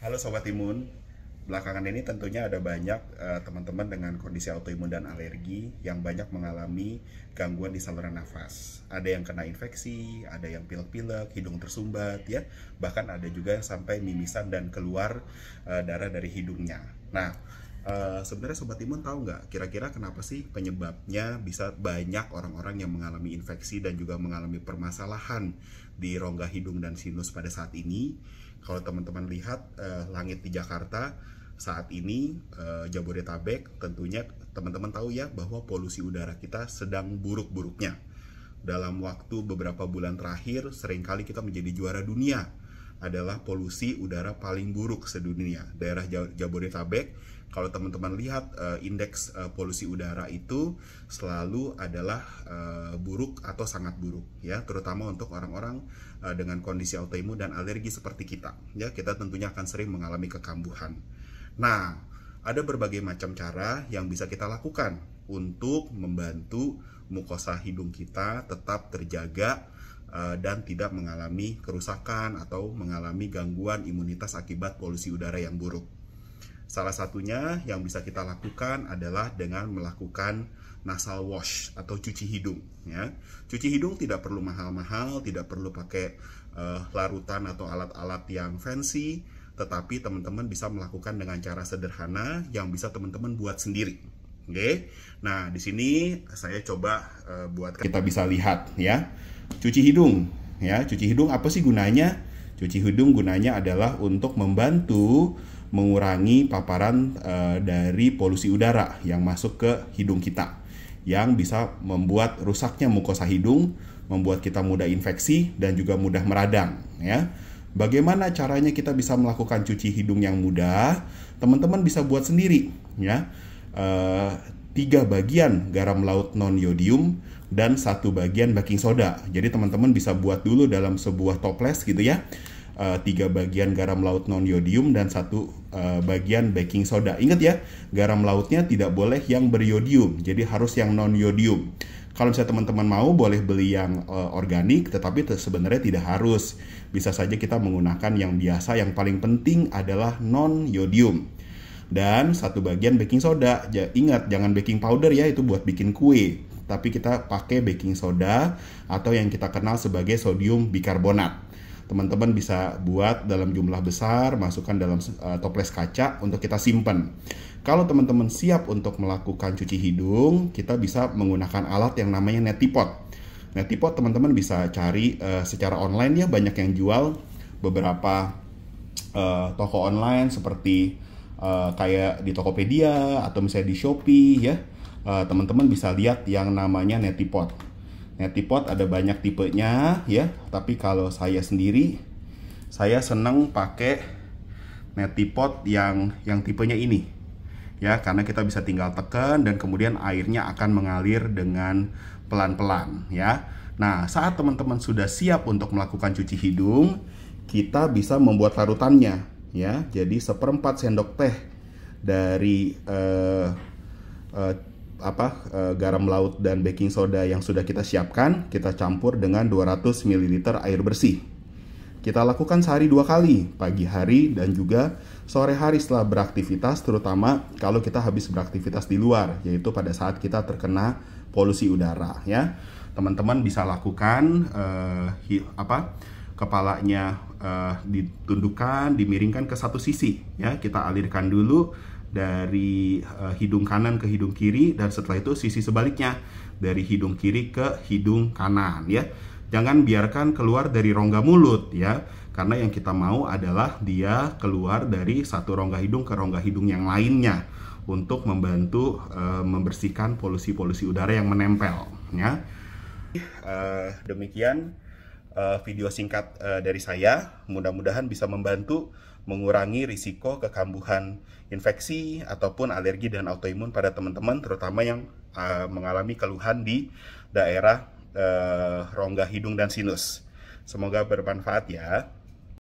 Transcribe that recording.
Halo Sobat Imun, belakangan ini tentunya ada banyak teman-teman dengan kondisi autoimun dan alergi yang banyak mengalami gangguan di saluran nafas. Ada yang kena infeksi, ada yang pilek-pilek, hidung tersumbat, ya. Bahkan ada juga yang sampai mimisan dan keluar darah dari hidungnya. Nah, sebenarnya Sobat Imun tahu nggak kira-kira kenapa sih penyebabnya bisa banyak orang-orang yang mengalami infeksi dan juga mengalami permasalahan di rongga hidung dan sinus pada saat ini? Kalau teman-teman lihat langit di Jakarta saat ini, Jabodetabek, tentunya teman-teman tahu ya bahwa polusi udara kita sedang buruk-buruknya. Dalam waktu beberapa bulan terakhir, seringkali kita menjadi juara dunia adalah polusi udara paling buruk sedunia. Daerah Jabodetabek, kalau teman-teman lihat indeks polusi udara itu selalu adalah buruk atau sangat buruk, ya, terutama untuk orang-orang dengan kondisi autoimun dan alergi seperti kita. Ya, kita tentunya akan sering mengalami kekambuhan. Nah, ada berbagai macam cara yang bisa kita lakukan untuk membantu mukosa hidung kita tetap terjaga dan tidak mengalami kerusakan atau mengalami gangguan imunitas akibat polusi udara yang buruk. Salah satunya yang bisa kita lakukan adalah dengan melakukan nasal wash atau cuci hidung, ya. Cuci hidung tidak perlu mahal-mahal, tidak perlu pakai larutan atau alat-alat yang fancy, tetapi teman-teman bisa melakukan dengan cara sederhana yang bisa teman-teman buat sendiri. Oke. Nah, di sini saya coba buat kita bisa lihat, ya. Cuci hidung, ya. Cuci hidung apa sih gunanya? Cuci hidung gunanya adalah untuk membantu mengurangi paparan dari polusi udara yang masuk ke hidung kita, yang bisa membuat rusaknya mukosa hidung, membuat kita mudah infeksi dan juga mudah meradang, ya. Bagaimana caranya kita bisa melakukan cuci hidung yang mudah? Teman-teman bisa buat sendiri, ya. 3 bagian garam laut non-yodium dan 1 bagian baking soda. Jadi teman-teman bisa buat dulu dalam sebuah toples gitu ya. 3 bagian garam laut non-yodium dan 1 bagian baking soda. Ingat ya, garam lautnya tidak boleh yang beryodium, jadi harus yang non-yodium. Kalau misalnya teman-teman mau, boleh beli yang organik, tetapi sebenarnya tidak harus. Bisa saja kita menggunakan yang biasa, yang paling penting adalah non-yodium. Dan 1 bagian baking soda. Ingat, jangan baking powder ya, itu buat bikin kue. Tapi kita pakai baking soda atau yang kita kenal sebagai sodium bikarbonat. Teman-teman bisa buat dalam jumlah besar, masukkan dalam toples kaca untuk kita simpan. Kalau teman-teman siap untuk melakukan cuci hidung, kita bisa menggunakan alat yang namanya neti pot. Neti pot teman-teman bisa cari secara online ya, banyak yang jual. Beberapa toko online seperti kayak di Tokopedia atau misalnya di Shopee ya. Teman-teman bisa lihat yang namanya neti pot. Neti pot ada banyak tipenya ya, tapi kalau saya sendiri, saya senang pakai neti pot yang tipenya ini ya, karena kita bisa tinggal tekan dan kemudian airnya akan mengalir dengan pelan-pelan ya. Nah, saat teman-teman sudah siap untuk melakukan cuci hidung, kita bisa membuat larutannya ya. Jadi 1/4 sendok teh dari garam laut dan baking soda yang sudah kita siapkan, kita campur dengan 200 ml air bersih. Kita lakukan sehari 2 kali, pagi hari dan juga sore hari setelah beraktivitas, terutama kalau kita habis beraktivitas di luar, yaitu pada saat kita terkena polusi udara ya. Teman-teman bisa lakukan kepalanya ditundukkan, dimiringkan ke satu sisi ya. Kita alirkan dulu dari hidung kanan ke hidung kiri, dan setelah itu sisi sebaliknya dari hidung kiri ke hidung kanan ya. Jangan biarkan keluar dari rongga mulut ya, karena yang kita mau adalah dia keluar dari satu rongga hidung ke rongga hidung yang lainnya untuk membantu membersihkan polusi-polusi udara yang menempel ya. Demikian video singkat dari saya, mudah-mudahan bisa membantu mengurangi risiko kekambuhan infeksi ataupun alergi dan autoimun pada teman-teman, terutama yang mengalami keluhan di daerah rongga hidung dan sinus. Semoga bermanfaat ya.